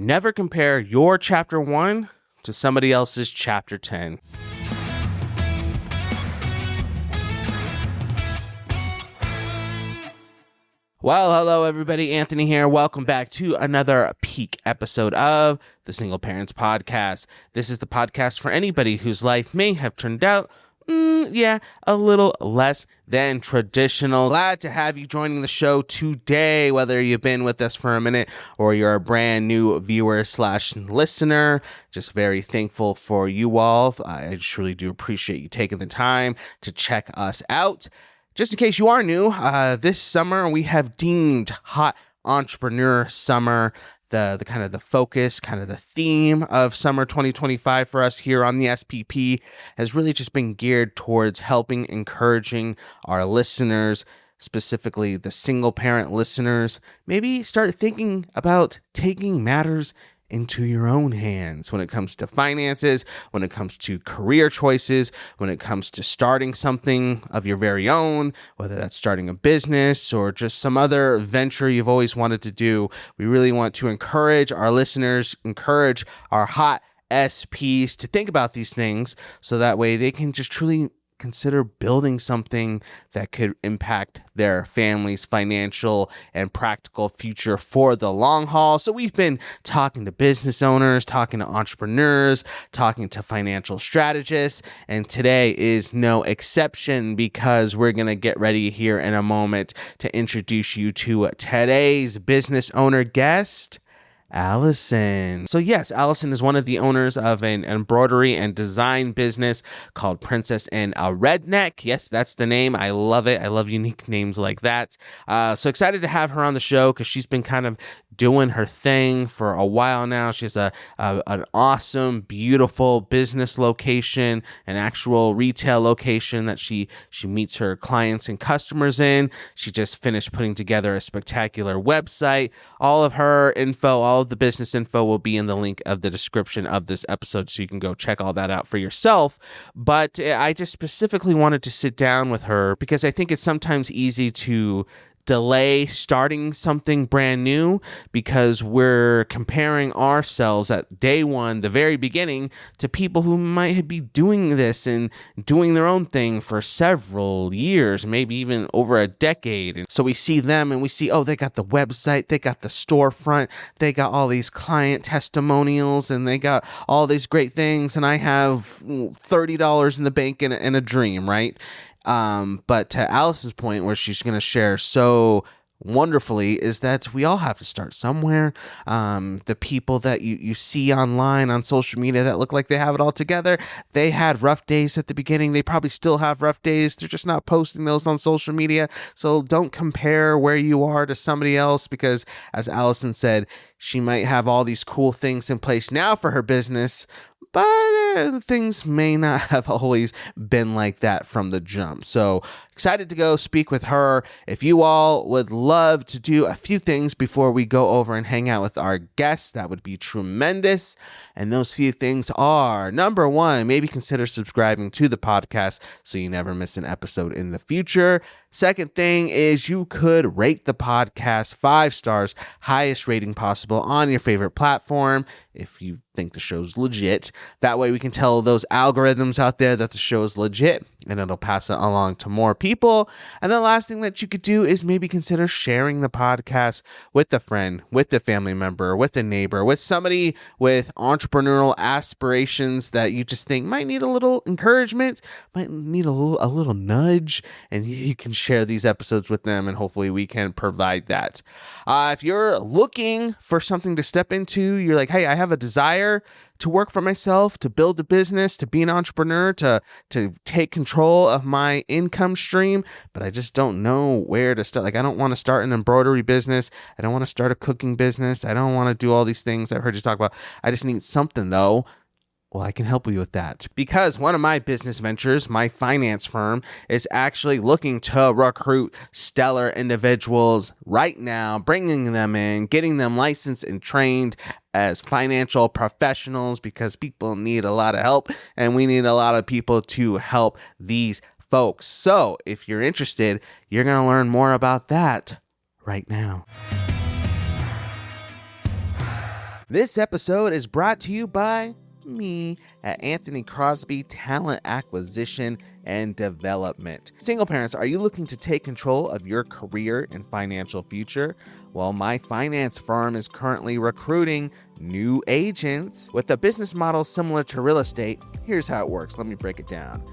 never compare your chapter 1 to somebody else's chapter 10. Well, hello everybody, Anthony here. Welcome back to another peak episode of the Single Parents Podcast. This is the podcast for anybody whose life may have turned out, a little less than traditional. Glad to have you joining the show today, whether you've been with us for a minute or you're a brand new viewer / listener. Just very thankful for you all. I truly do appreciate you taking the time to check us out. Just in case you are new, this summer we have deemed Hot Entrepreneur Summer the kind of the focus, kind of the theme of summer 2025 for us here on the SPP has really just been geared towards helping, encouraging our listeners, specifically the single parent listeners, maybe start thinking about taking matters into your own hands when it comes to finances, when it comes to career choices, when it comes to starting something of your very own, whether that's starting a business or just some other venture you've always wanted to do. We really want to encourage our listeners, encourage our hot SPs to think about these things so that way they can just truly consider building something that could impact their family's financial and practical future for the long haul. So we've been talking to business owners, talking to entrepreneurs, talking to financial strategists, and today is no exception because we're going to get ready here in a moment to introduce you to today's business owner guest, Allison. So yes, Allison is one of the owners of an embroidery and design business called Princess and a Redneck. Yes, that's the name. I love it. I love unique names like that. So excited to have her on the show because she's been kind of doing her thing for a while now. She has an awesome, beautiful business location, an actual retail location that she meets her clients and customers in. She just finished putting together a spectacular website. All of her info, all of the business info will be in the link of the description of this episode, so you can go check all that out for yourself. But I just specifically wanted to sit down with her because I think it's sometimes easy to delay starting something brand new because we're comparing ourselves at day one, the very beginning, to people who might be doing this and doing their own thing for several years, maybe even over a decade. And so we see them and we see, oh, they got the website, they got the storefront, they got all these client testimonials, and they got all these great things, and I have $30 in the bank and a dream, right? But to Allison's point, where she's going to share so wonderfully, is that we all have to start somewhere. The people that you see online on social media that look like they have it all together, they had rough days at the beginning. They probably still have rough days. They're just not posting those on social media. So don't compare where you are to somebody else because, as Allison said, she might have all these cool things in place now for her business, but things may not have always been like that from the jump. So excited to go speak with her. If you all would love to do a few things before we go over and hang out with our guests, that would be tremendous. And those few things are, number one, maybe consider subscribing to the podcast so you never miss an episode in the future. Second thing is you could rate the podcast 5 stars, highest rating possible on your favorite platform if you think the show's legit. That way we can tell those algorithms out there that the show is legit and it'll pass it along to more people. And the last thing that you could do is maybe consider sharing the podcast with a friend, with a family member, with a neighbor, with somebody with entrepreneurial aspirations that you just think might need a little encouragement, might need a little nudge, and you can share these episodes with them, and hopefully we can provide that. If you're looking for something to step into, you're like, hey, I have a desire to work for myself, to build a business, to be an entrepreneur, to take control of my income stream, but I just don't know where to start. Like, I don't want to start an embroidery business. I don't want to start a cooking business. I don't want to do all these things I've heard you talk about. I just need something, though. Well, I can help you with that because one of my business ventures, my finance firm, is actually looking to recruit stellar individuals right now, bringing them in, getting them licensed and trained as financial professionals because people need a lot of help and we need a lot of people to help these folks. So if you're interested, you're going to learn more about that right now. This episode is brought to you by me at Anthony Crosby Talent Acquisition and Development. Single parents, are you looking to take control of your career and financial future? Well, my finance firm is currently recruiting new agents with a business model similar to real estate. Here's how it works. Let me break it down.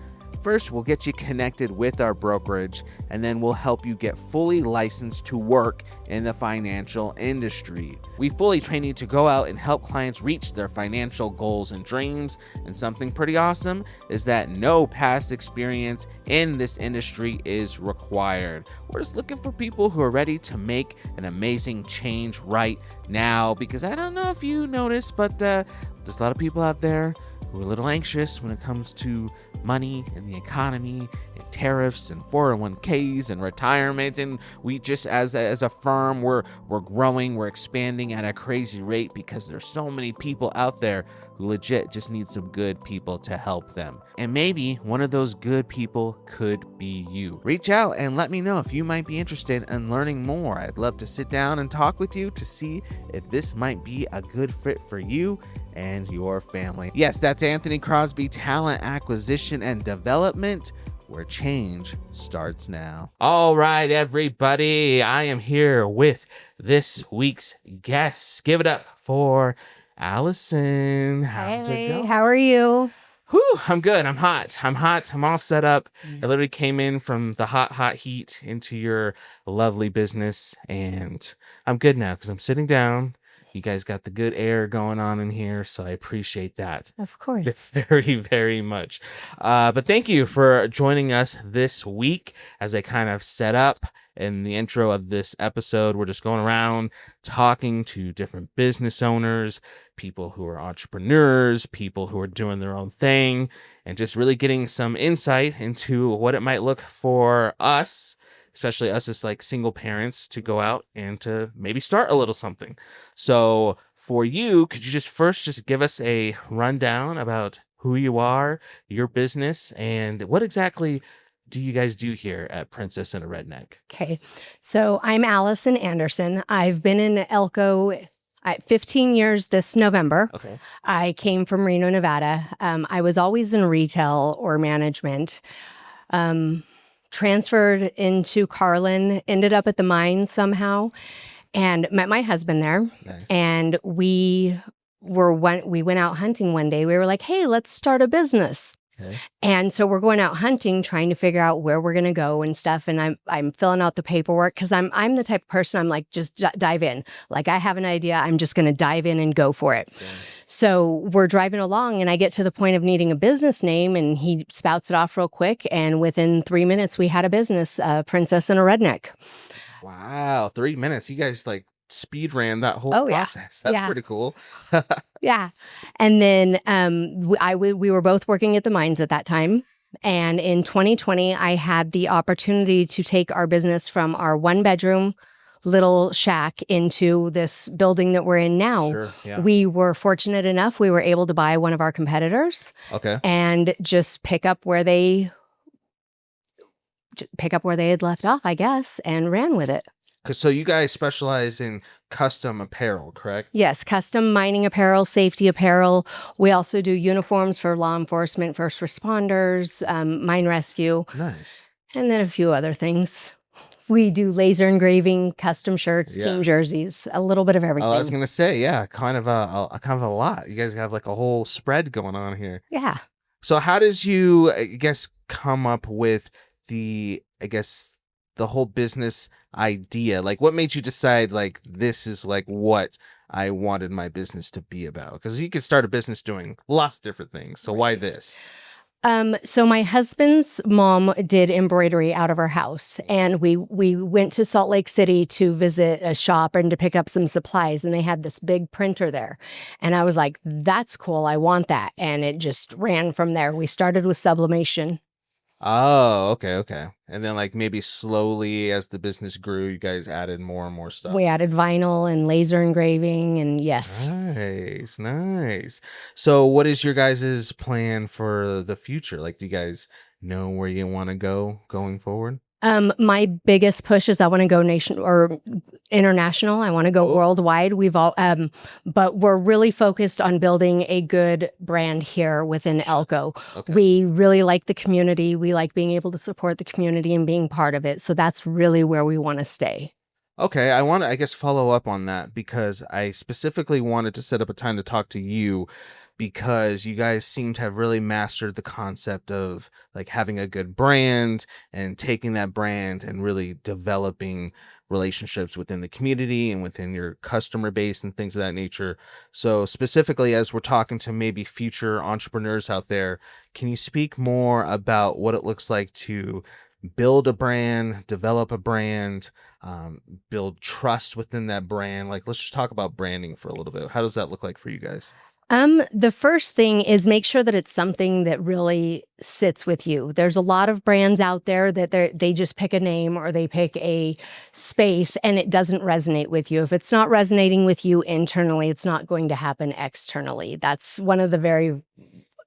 First, we'll get you connected with our brokerage, and then we'll help you get fully licensed to work in the financial industry. We fully train you to go out and help clients reach their financial goals and dreams. And something pretty awesome is that no past experience in this industry is required. We're just looking for people who are ready to make an amazing change right now, because I don't know if you noticed, but there's a lot of people out there who are a little anxious when it comes to money and the economy and tariffs and 401ks and retirement. And we just, as a firm, we're growing, we're expanding at a crazy rate because there's so many people out there who legit just need some good people to help them. And maybe one of those good people could be you. Reach out and let me know if you might be interested in learning more. I'd love to sit down and talk with you to see if this might be a good fit for you and your family. Yes, that's Anthony Crosby Talent Acquisition and Development, where change starts now. All right, everybody, I am here with this week's guests. Give it up for Allison. How's it going? How are you? Whew, I'm good. I'm hot. I'm all set up. I literally came in from the hot heat into your lovely business, and I'm good now because I'm sitting down. You guys got the good air going on in here, so I appreciate that. Of course. Very, very much. But thank you for joining us this week. As I kind of set up in the intro of this episode, we're just going around talking to different business owners, people who are entrepreneurs, people who are doing their own thing, and just really getting some insight into what it might look for us, especially us as like single parents, to go out and to maybe start a little something. So for you, could you just give us a rundown about who you are, your business, and what exactly do you guys do here at Princess and a Redneck? Okay. So I'm Allison Anderson. I've been in Elko 15 years this November. Okay. I came from Reno, Nevada. I was always in retail or management. Transferred into Carlin, ended up at the mine somehow, and met my husband there. Nice. And we went out hunting one day. We were like, hey, let's start a business. Okay. And so we're going out hunting, trying to figure out where we're going to go and stuff. And I'm filling out the paperwork because I'm the type of person, I'm like, just dive in. Like, I have an idea, I'm just going to dive in and go for it. Same. So we're driving along and I get to the point of needing a business name and he spouts it off real quick. And within 3 minutes, we had a business, Princess and a Redneck. Wow, 3 minutes. You guys like speed ran that whole Oh, yeah. process. That's Yeah. pretty cool. Yeah. And then we were both working at the mines at that time. And in 2020, I had the opportunity to take our business from our 1-bedroom little shack into this building that we're in now. Sure, yeah. We were fortunate enough, we were able to buy one of our competitors Okay. and just pick up where they had left off, I guess, and ran with it. So you guys specialize in custom apparel, correct? Yes, custom mining apparel, safety apparel. We also do uniforms for law enforcement, first responders, mine rescue, Nice. and then a few other things. We do laser engraving, custom shirts, Yeah. team jerseys, a little bit of everything. I was gonna say, yeah, kind of a lot. You guys have like a whole spread going on here. Yeah. So how does you, I guess, come up with the whole business idea? Like, what made you decide like this is like what I wanted my business to be about? Because you could start a business doing lots of different things. So why this? So my husband's mom did embroidery out of her house, and we went to Salt Lake City to visit a shop and to pick up some supplies, and they had this big printer there. And I was like, that's cool. I want that. And it just ran from there. We started with sublimation. Oh, okay. And then like maybe slowly as the business grew, you guys added more and more stuff. We added vinyl and laser engraving, and yes. Nice. So what is your guys' plan for the future? Like, do you guys know where you want to go going forward? My biggest push is I want to go nation or international. I want to go worldwide. But we're really focused on building a good brand here within Elko. Okay. We really like the community. We like being able to support the community and being part of it. So that's really where we want to stay. Okay, I want to, I guess, follow up on that because I specifically wanted to set up a time to talk to you because you guys seem to have really mastered the concept of like having a good brand and taking that brand and really developing relationships within the community and within your customer base and things of that nature. So specifically, as we're talking to maybe future entrepreneurs out there, can you speak more about what it looks like to build a brand, develop a brand, build trust within that brand? Like, let's just talk about branding for a little bit. How does that look like for you guys? The first thing is make sure that it's something that really sits with you. There's a lot of brands out there that they just pick a name or they pick a space and it doesn't resonate with you. If it's not resonating with you internally, it's not going to happen externally. That's one of the very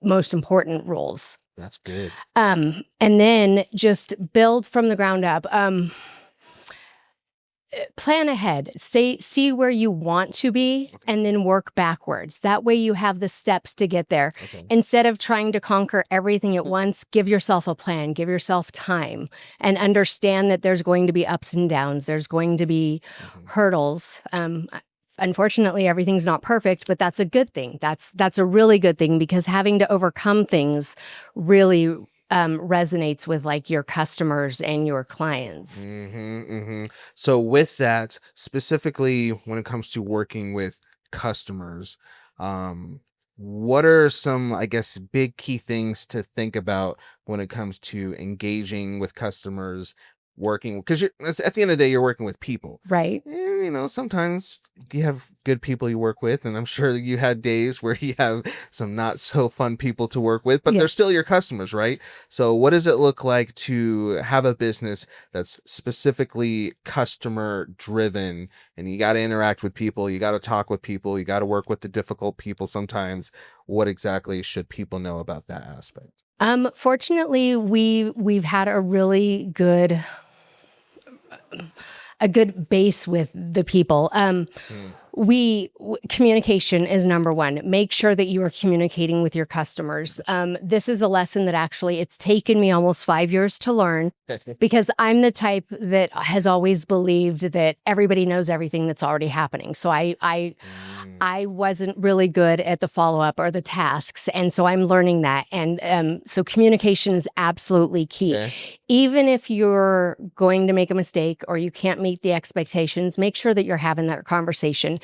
most important rules. That's good. And then just build from the ground up. Plan ahead, see where you want to be, and then work backwards. That way you have the steps to get there. Okay. Instead of trying to conquer everything at once, give yourself a plan, give yourself time, and understand that there's going to be ups and downs. There's going to be hurdles. Unfortunately, everything's not perfect, but that's a good thing. That's a really good thing because having to overcome things really resonates with like your customers and your clients. So with that, specifically when it comes to working with customers, what are some, I guess, big key things to think about when it comes to engaging with customers, working, because at the end of the day, you're working with people, right? And, sometimes you have good people you work with, and I'm sure you had days where you have some not so fun people to work with, but they're still your customers, right? So what does it look like to have a business that's specifically customer driven, and you got to interact with people, you got to talk with people, you got to work with the difficult people sometimes? What exactly should people know about that aspect? Fortunately, we've had a really good base with the people. Communication is number one. Make sure that you are communicating with your customers. This is a lesson that actually it's taken me almost 5 years to learn because I'm the type that has always believed that everybody knows everything that's already happening. So I wasn't really good at the follow-up or the tasks. And so I'm learning that. And so communication is absolutely key. Okay. Even if you're going to make a mistake or you can't meet the expectations, make sure that you're having that conversation.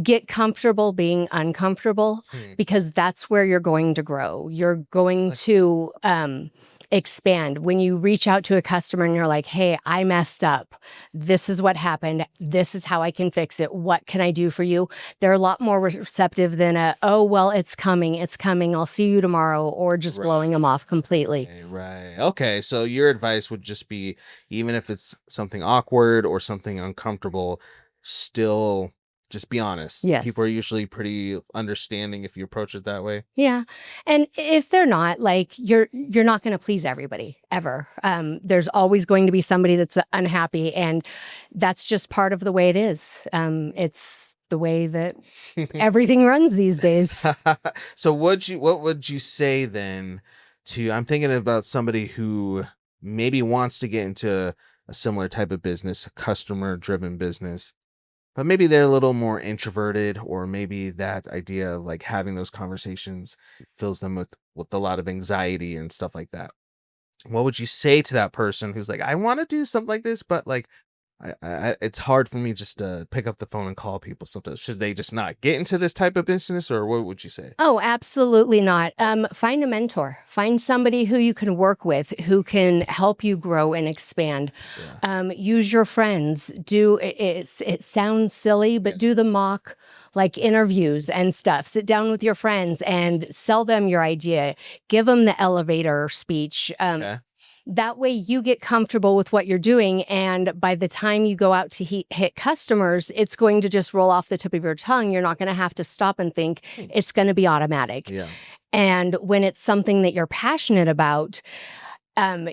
Get comfortable being uncomfortable because that's where you're going to grow. You're going to expand. When you reach out to a customer and you're like, hey, I messed up. This is what happened. This is how I can fix it. What can I do for you? They're a lot more receptive than oh, well, it's coming. It's coming. I'll see you tomorrow, or just blowing them off completely. Right. Okay. So your advice would just be, even if it's something awkward or something uncomfortable, still just be honest. Yes. People are usually pretty understanding if you approach it that way. Yeah. And if they're not, like, you're not going to please everybody ever. There's always going to be somebody that's unhappy, and that's just part of the way it is. It's the way that everything runs these days. So what would you say then to, I'm thinking about somebody who maybe wants to get into a similar type of business, a customer driven business, but maybe they're a little more introverted, or maybe that idea of like having those conversations fills them with a lot of anxiety and stuff like that. What would you say to that person who's like, I want to do something like this, but like, it's hard for me just to pick up the phone and call people sometimes. Should they just not get into this type of business, or what would you say? Oh, absolutely not. Find a mentor. Find somebody who you can work with, who can help you grow and expand. Yeah. Use your friends. It sounds silly, but do the mock like interviews and stuff. Sit down with your friends and sell them your idea. Give them the elevator speech. Okay. That way you get comfortable with what you're doing. And by the time you go out to hit customers, it's going to just roll off the tip of your tongue. You're not going to have to stop and think. It's going to be automatic. Yeah. And when it's something that you're passionate about,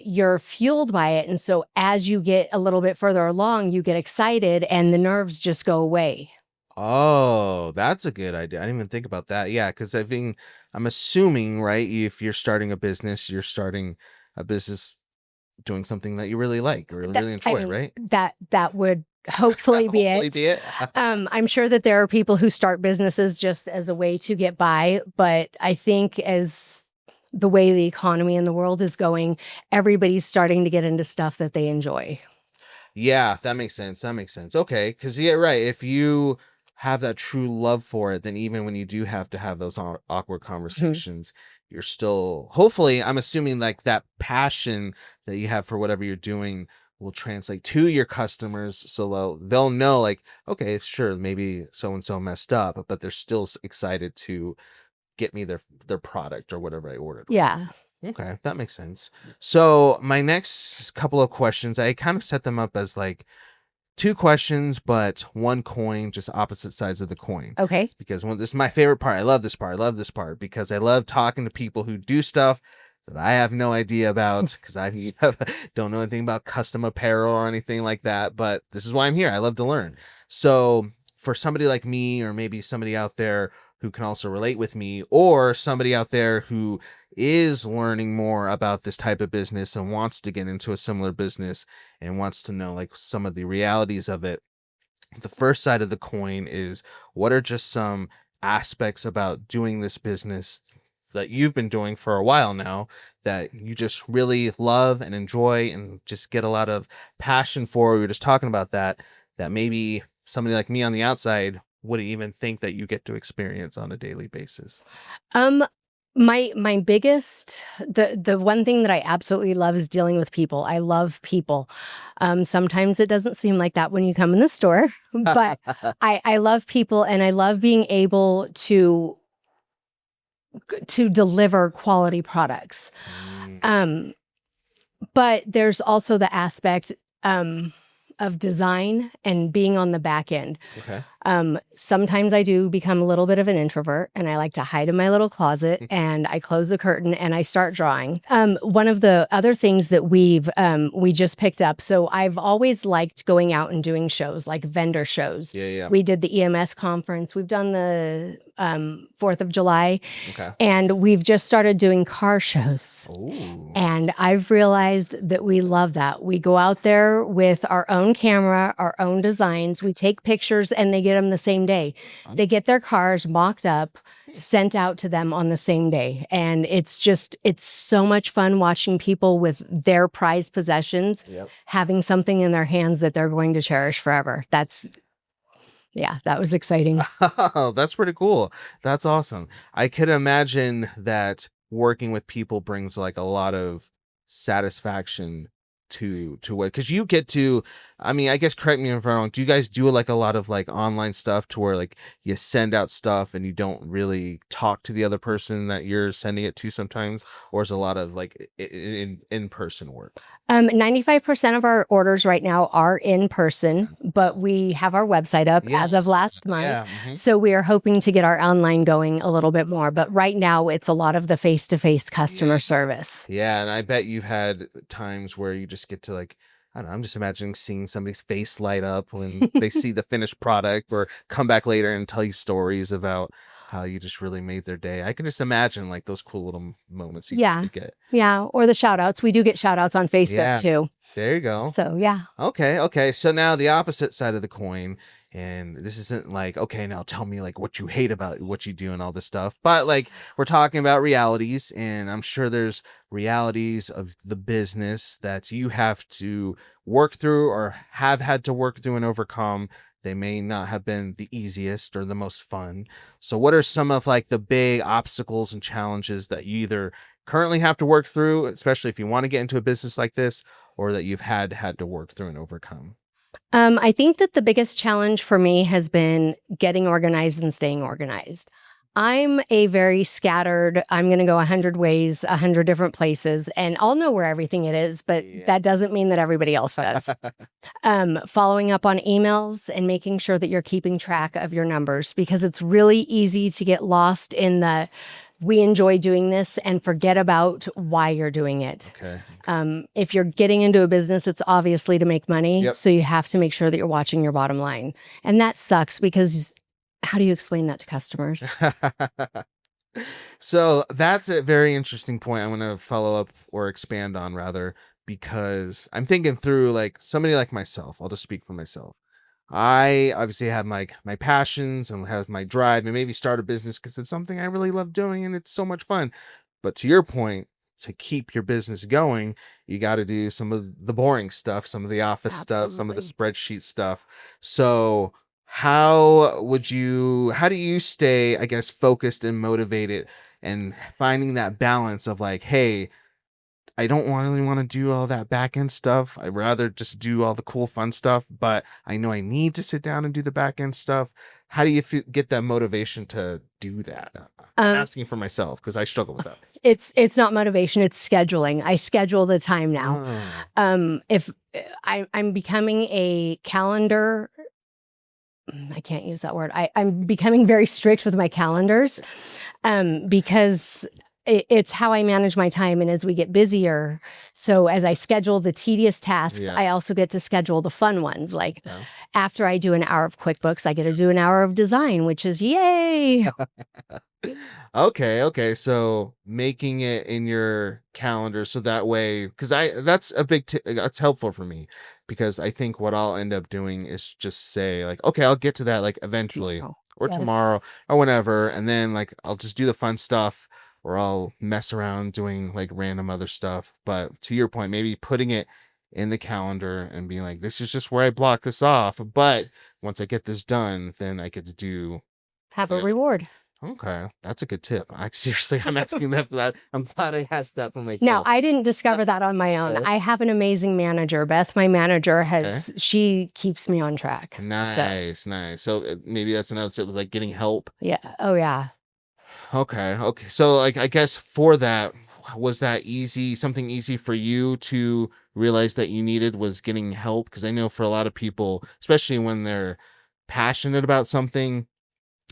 you're fueled by it. And so as you get a little bit further along, you get excited and the nerves just go away. Oh, that's a good idea. I didn't even think about that. Yeah, because I'm assuming, right, if you're starting a business, you're starting a business doing something that you really like or really enjoy, right? That would hopefully be Hopefully it. be it. I'm sure that there are people who start businesses just as a way to get by, but I think as the way the economy in the world is going, everybody's starting to get into stuff that they enjoy. Yeah, that makes sense. That makes sense. Okay, because yeah, right. If you have that true love for it, then even when you do have to have those awkward Mhm. conversations, you're still hopefully. I'm assuming like that passion that you have for whatever you're doing will translate to your customers, so they'll know like, okay, sure, maybe so and so messed up, but they're still excited to get me their product or whatever I ordered. Yeah. Okay, that makes sense. So my next couple of questions, I kind of set them up as like two questions, but one coin, just opposite sides of the coin. Okay. Because this is my favorite part. I love this part. I love this part because I love talking to people who do stuff that I have no idea about because I don't know anything about custom apparel or anything like that. But this is why I'm here. I love to learn. So for somebody like me, or maybe somebody out there who can also relate with me, or somebody out there who is learning more about this type of business and wants to get into a similar business and wants to know like some of the realities of it. The first side of the coin is, what are just some aspects about doing this business that you've been doing for a while now that you just really love and enjoy and just get a lot of passion for? We were just talking about that maybe somebody like me on the outside wouldn't even think that you get to experience on a daily basis. Um, my biggest the one thing that I absolutely love is dealing with people. I love people. Sometimes it doesn't seem like that when you come in the store, but I love people and I love being able to deliver quality products. Mm, Um, but there's also the aspect of design and being on the back end. okay. Sometimes I do become a little bit of an introvert and I like to hide in my little closet and I close the curtain and I start drawing. One of the other things that we just picked up. So I've always liked going out and doing shows like vendor shows. Yeah. We did the EMS conference. We've done the 4th of July Okay. and we've just started doing car shows. Ooh. And I've realized that we love that. We go out there with our own camera, our own designs. We take pictures and they get them the same day. They get their cars mocked up, sent out to them on the same day. And it's so much fun watching people with their prized possessions, Yep. having something in their hands that they're going to cherish forever. That was exciting. Oh, that's pretty cool. That's awesome. I could imagine that working with people brings like a lot of satisfaction to what, because you get to, I mean, I guess, correct me if I'm wrong, do you guys do like a lot of like online stuff to where like you send out stuff and you don't really talk to the other person that you're sending it to sometimes, or is a lot of like in-person work? 95% of our orders right now are in person, but we have our website up as of Yes. last month. Yeah. So we are hoping to get our online going a little bit more. But right now, it's a lot of the face-to-face customer service. Yeah, and I bet you've had times where you just get to like, I don't know, I'm just imagining seeing somebody's face light up when they see the finished product, or come back later and tell you stories about how you just really made their day. I can just imagine like those cool little moments you get. Yeah. Or the shout outs. We do get shout outs on Facebook Yeah. too. There you go. So, yeah. Okay. So now the opposite side of the coin, and this isn't like, okay, now tell me like what you hate about what you do and all this stuff, but like we're talking about realities, and I'm sure there's realities of the business that you have to work through or have had to work through and overcome. They may not have been the easiest or the most fun. So what are some of like the big obstacles and challenges that you either currently have to work through, especially if you want to get into a business like this, or that you've had to work through and overcome? I think that the biggest challenge for me has been getting organized and staying organized. I'm a very scattered, I'm going to go 100 ways, 100 different places, and I'll know where everything it is, but that doesn't mean that everybody else does. Following up on emails and making sure that you're keeping track of your numbers, because it's really easy to get lost in the we enjoy doing this and forget about why you're doing it. Okay. If you're getting into a business, it's obviously to make money. Yep. So you have to make sure that you're watching your bottom line. And that sucks because how do you explain that to customers? So that's a very interesting point I'm going to follow up or expand on rather, because I'm thinking through like somebody like myself. I'll just speak for myself. I obviously have my passions and have my drive and maybe start a business because it's something I really love doing and it's so much fun. But to your point, to keep your business going, you got to do some of the boring stuff, some of the office stuff, some of the spreadsheet stuff. So how do you stay, I guess, focused and motivated and finding that balance of like, hey, I don't really want to do all that back end stuff. I'd rather just do all the cool, fun stuff, but I know I need to sit down and do the back end stuff. How do you get that motivation to do that? I'm asking for myself because I struggle with that. It's not motivation, it's scheduling. I schedule the time now. If I'm becoming a calendar, I can't use that word. I'm becoming very strict with my calendars because it's how I manage my time. And as we get busier, so as I schedule the tedious tasks, I also get to schedule the fun ones. Like after I do an hour of QuickBooks, I get to do an hour of design, which is yay. Okay. So making it in your calendar so that way, because that's a big, that's helpful for me because I think what I'll end up doing is just say like, okay, I'll get to that like eventually or tomorrow or whenever. And then like, I'll just do the fun stuff or I'll mess around doing like random other stuff. But to your point, maybe putting it in the calendar and being like, this is just where I block this off. But once I get this done, then I get to have a reward. Okay, that's a good tip. I'm asking that for that. I'm glad I asked that for myself. Now, I didn't discover that on my own. I have an amazing manager. Beth, my manager, she keeps me on track. Nice. So maybe that's another tip, like getting help. Yeah. Oh, yeah. Okay. So like, I guess for that, was that easy? Something easy for you to realize that you needed was getting help? Because I know for a lot of people, especially when they're passionate about something,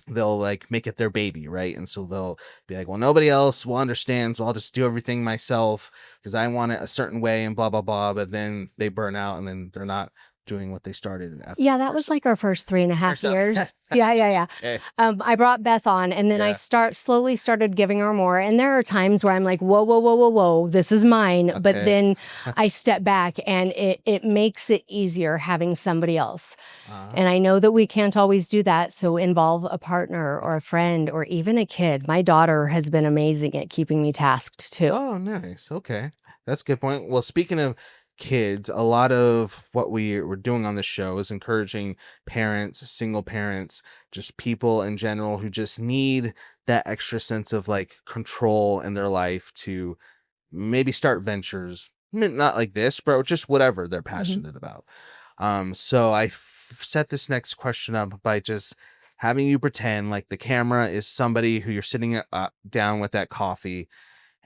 they'll like make it their baby, right? And so they'll be like, well, nobody else will understand, so I'll just do everything myself because I want it a certain way and blah blah blah. But then they burn out and then they're not doing what they started after. Yeah, that was like our first 3.5 years. Yeah. Okay. I brought Beth on and then I slowly started giving her more. And there are times where I'm like, whoa, this is mine. Okay. But then I step back and it makes it easier having somebody else. And I know that we can't always do that. So involve a partner or a friend or even a kid. My daughter has been amazing at keeping me tasked too. Oh, nice. Okay. That's a good point. Well, speaking of kids, a lot of what we're doing on this show is encouraging parents, single parents, just people in general who just need that extra sense of like control in their life to maybe start ventures, not like this, but just whatever they're passionate about. So I set this next question up by just having you pretend like the camera is somebody who you're sitting down with at coffee.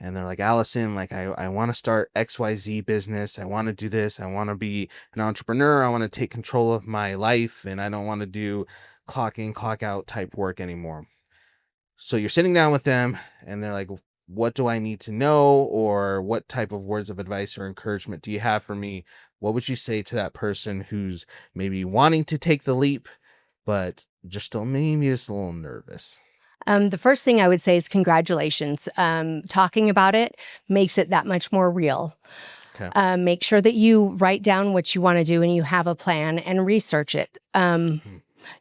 And they're like, Allison, like, I want to start XYZ business. I want to do this. I want to be an entrepreneur. I want to take control of my life. And I don't want to do clock in, clock out type work anymore. So you're sitting down with them and they're like, what do I need to know? Or what type of words of advice or encouragement do you have for me? What would you say to that person who's maybe wanting to take the leap, but just still maybe just a little nervous? The first thing I would say is congratulations. Talking about it makes it that much more real. Okay. Make sure that you write down what you want to do and you have a plan and research it.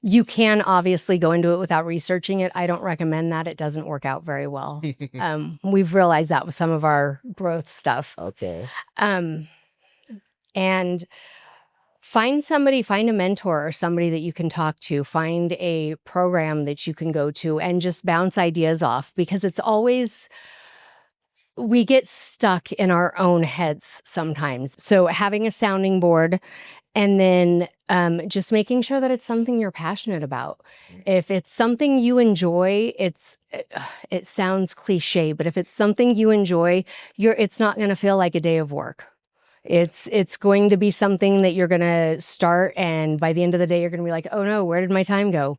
You can obviously go into it without researching it. I don't recommend that. It doesn't work out very well. We've realized that with some of our growth stuff. Okay. And find a mentor or somebody that you can talk to, find a program that you can go to and just bounce ideas off because it's always, we get stuck in our own heads sometimes. So having a sounding board and then just making sure that it's something you're passionate about. If it's something you enjoy, it sounds cliche, but if it's something you enjoy, it's not going to feel like a day of work. It's going to be something that you're going to start, and by the end of the day, you're going to be like, oh no, where did my time go?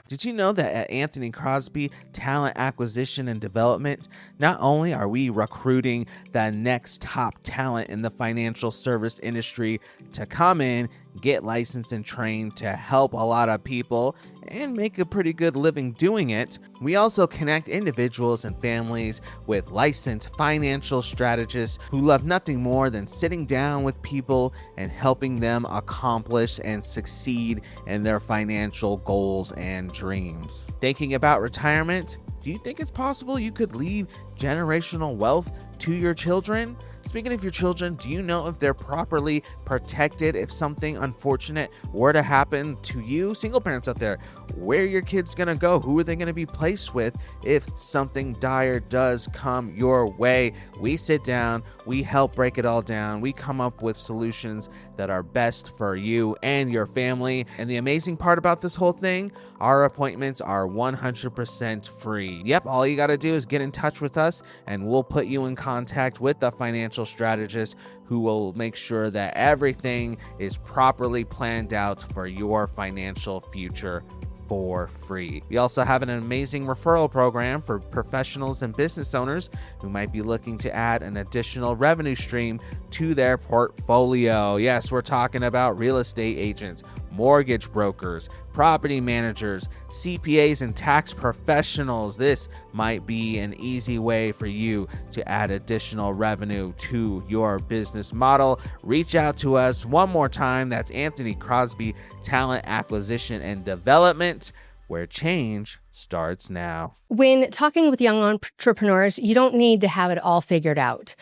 Did you know that at Anthony Crosby Talent Acquisition and Development, not only are we recruiting the next top talent in the financial service industry to come in, get licensed and trained to help a lot of people and make a pretty good living doing it, we also connect individuals and families with licensed financial strategists who love nothing more than sitting down with people and helping them accomplish and succeed in their financial goals and dreams. Thinking about retirement? Do you think it's possible you could leave generational wealth to your children? Speaking of your children, do you know if they're properly protected if something unfortunate were to happen to you? Single parents out there, where are your kids gonna go? Who are they gonna be placed with if something dire does come your way? We sit down, we help break it all down, we come up with solutions that are best for you and your family. And the amazing part about this whole thing, our appointments are 100% free. Yep, all you gotta do is get in touch with us and we'll put you in contact with the financial strategist who will make sure that everything is properly planned out for your financial future for free. We also have an amazing referral program for professionals and business owners who might be looking to add an additional revenue stream to their portfolio. Yes, we're talking about real estate agents, mortgage brokers, property managers, CPAs, and tax professionals. This might be an easy way for you to add additional revenue to your business model. Reach out to us one more time. That's Anthony Crosby Talent Acquisition and Development, where change starts now. When talking with young entrepreneurs, you don't need to have it all figured out.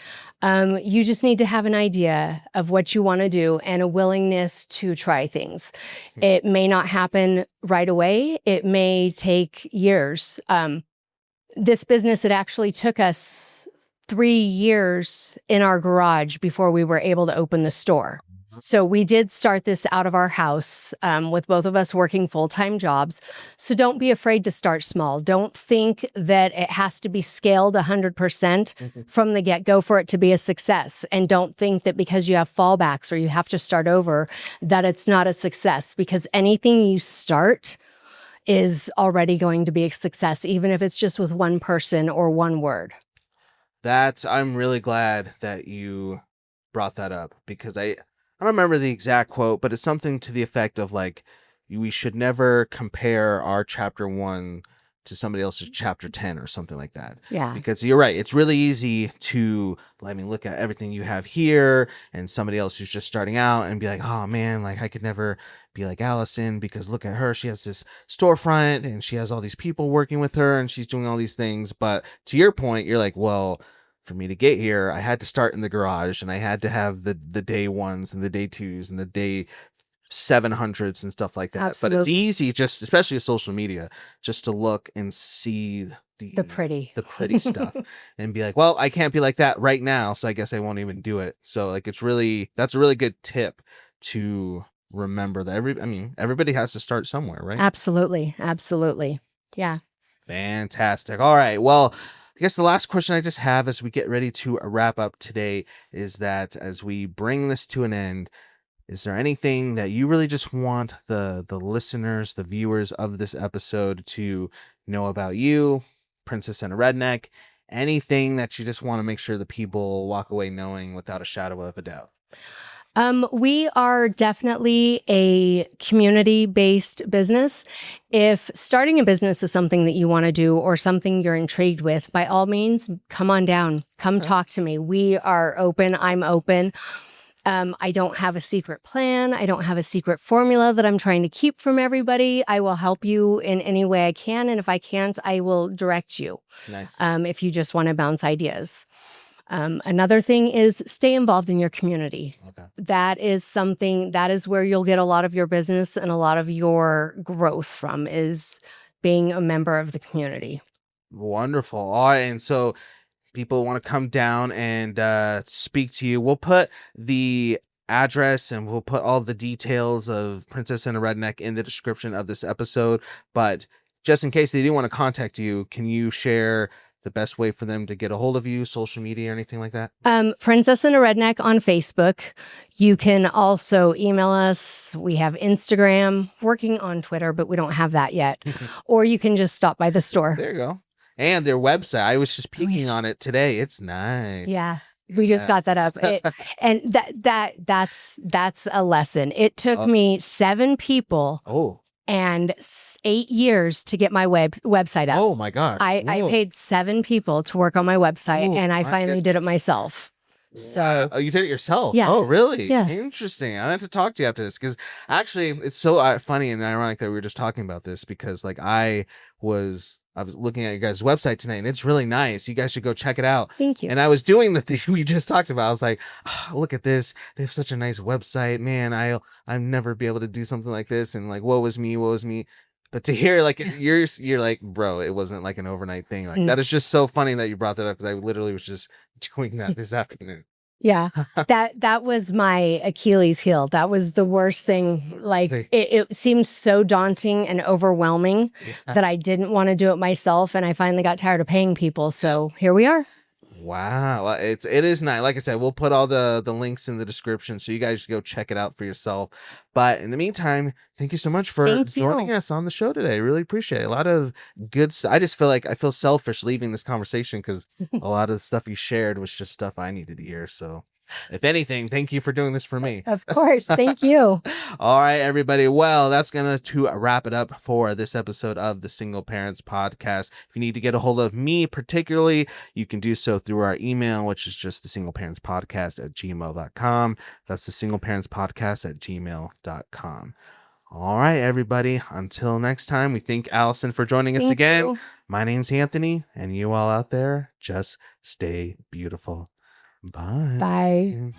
You just need to have an idea of what you want to do and a willingness to try things. It may not happen right away. It may take years. This business, it actually took us 3 years in our garage before we were able to open the store. So we did start this out of our house with both of us working full-time jobs. So don't be afraid to start small. Don't think that it has to be scaled 100% from the get-go for it to be a success. And don't think that because you have fallbacks or you have to start over, that it's not a success, because anything you start is already going to be a success, even if it's just with one person or one word. I'm really glad that you brought that up, because I don't remember the exact quote, but it's something to the effect of like, we should never compare our chapter 1 to somebody else's chapter 10 or something like that. Yeah. Because you're right. It's really easy to, look at everything you have here and somebody else who's just starting out and be like, oh man, like I could never be like Allison, because look at her. She has this storefront and she has all these people working with her and she's doing all these things. But to your point, you're like, well, for me to get here, I had to start in the garage and I had to have the day ones and the day twos and the day 700s and stuff like that. Absolutely. But it's easy, just especially with social media, just to look and see The pretty stuff and be like, well, I can't be like that right now, so I guess I won't even do it. So like, that's a really good tip to remember that everybody has to start somewhere, right? Absolutely. Yeah. Fantastic. All right. Well, I guess the last question I just have as we get ready to wrap up today is that as we bring this to an end, is there anything that you really just want the listeners, the viewers of this episode to know about you, Princess and a Redneck? Anything that you just want to make sure the people walk away knowing without a shadow of a doubt? We are definitely a community-based business. If starting a business is something that you want to do or something you're intrigued with, by all means, come on down. Come talk to me. We are open. I'm open. I don't have a secret plan. I don't have a secret formula that I'm trying to keep from everybody. I will help you in any way I can. And if I can't, I will direct you. Nice. If you just want to bounce ideas. Another thing is stay involved in your community. Okay. That is where you'll get a lot of your business and a lot of your growth from, is being a member of the community. Wonderful. All right. And so people want to come down and speak to you. We'll put the address and we'll put all the details of Princess and a Redneck in the description of this episode. But just in case they do want to contact you, can you share the best way for them to get a hold of you, social media or anything like that? Princess and a Redneck on Facebook. You can also email us. We have Instagram, working on Twitter, but we don't have that yet. Or you can just stop by the store. There you go. And their website. I was just peeking on it today. It's nice. Yeah. We just got that up. And that's a lesson. It took me 7 people and 8 years to get my website up. Oh my God. I paid 7 people to work on my website, and I finally did it myself. So you did it yourself? Yeah. Oh, really? Yeah. Interesting. I have to talk to you after this because actually it's so funny and ironic that we were just talking about this because like I was looking at your guys' website tonight and it's really nice. You guys should go check it out. Thank you. And I was doing the thing we just talked about. I was like, oh, look at this. They have such a nice website. Man, I'll never be able to do something like this. And like, woe is me. But to hear like you're like, bro, it wasn't like an overnight thing. Like that is just so funny that you brought that up because I literally was just doing that this afternoon. Yeah, that was my Achilles heel. That was the worst thing. Like it seemed so daunting and overwhelming that I didn't want to do it myself. And I finally got tired of paying people. So here we are. Wow. Well, it is nice. Like I said, we'll put all the links in the description so you guys should go check it out for yourself. But in the meantime, thank you so much for joining us on the show today. Really appreciate it. A lot of good stuff. I just feel like I feel selfish leaving this conversation because a lot of the stuff you shared was just stuff I needed to hear. So if anything, thank you for doing this for me. Of course. Thank you. All right, everybody. Well, that's going to wrap it up for this episode of the Single Parents Podcast. If you need to get a hold of me particularly, you can do so through our email, which is just thesingleparentspodcast@gmail.com. That's thesingleparentspodcast@gmail.com. All right, everybody. Until next time, we thank Allison for joining us again. My name's Anthony, and you all out there, just stay beautiful. Bye. Bye.